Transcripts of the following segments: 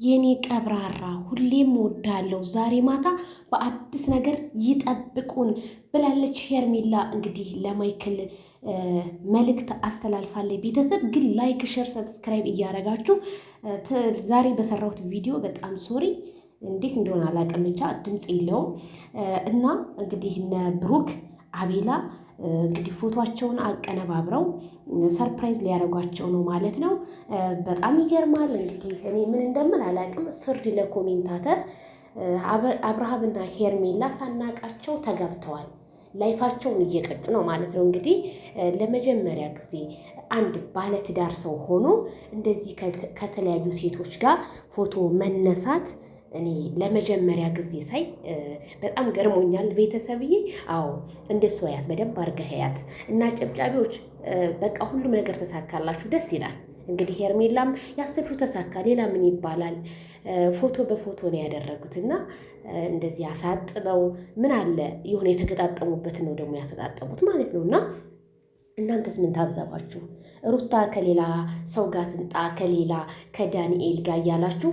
የኔ ቀብራራ ሁሌም እወድሃለሁ፣ ዛሬ ማታ በአዲስ ነገር ይጠብቁን ብላለች ሄርሜላ። እንግዲህ ለማይክል መልእክት አስተላልፋለች። ቤተሰብ ግን ላይክ፣ ሸር፣ ሰብስክራይብ እያደረጋችሁ ዛሬ በሰራሁት ቪዲዮ በጣም ሶሪ እንዴት እንደሆነ አላውቅም፣ ብቻ ድምፅ የለውም እና እንግዲህ እነ ብሩክ አቤላ እንግዲህ ፎቶቸውን አቀነባብረው ሰርፕራይዝ ሊያደርጓቸው ነው ማለት ነው። በጣም ይገርማል። እንግዲህ እኔ ምን እንደምን አላውቅም። ፍርድ ለኮሜንታተር። አብርሃምና ሄርሜላ ሳናቃቸው ተጋብተዋል። ላይፋቸውን እየቀጩ ነው ማለት ነው። እንግዲህ ለመጀመሪያ ጊዜ አንድ ባለትዳር ሰው ሆኖ እንደዚህ ከተለያዩ ሴቶች ጋር ፎቶ መነሳት እኔ ለመጀመሪያ ጊዜ ሳይ በጣም ገርሞኛል። ቤተሰብዬ አዎ እንደሱ ያዝ በደንብ አድርገህ ያት እና ጨብጫቢዎች በቃ ሁሉም ነገር ተሳካላችሁ፣ ደስ ይላል። እንግዲህ ሄርሜላም ያሰብሽው ተሳካ፣ ሌላ ምን ይባላል? ፎቶ በፎቶ ነው ያደረጉት እና እንደዚህ አሳጥበው ምን አለ የሆነ የተገጣጠሙበት ነው ደግሞ ያሰጣጠሙት ማለት ነው። እና እናንተስ ምን ታዘባችሁ? ሩታ ከሌላ ሰው ጋር ትንጣ ከሌላ ከዳንኤል ጋር እያላችሁ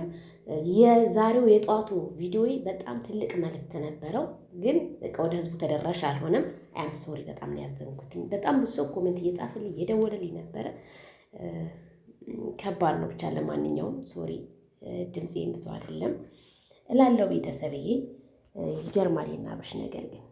የዛሬው የጧቱ ቪዲዮ በጣም ትልቅ መልእክት ነበረው፣ ግን በቃ ወደ ህዝቡ ተደራሽ አልሆነም። አም ሶሪ በጣም ነው ያዘንኩት። በጣም ብዙ ሰው ኮሜንት እየጻፈልኝ እየደወለልኝ ነበረ። ከባድ ነው ብቻ። ለማንኛውም ሶሪ ድምፄ እንድቶ አይደለም እላለሁ ቤተሰብዬ። ይገርማል የናብርሽ ነገር ግን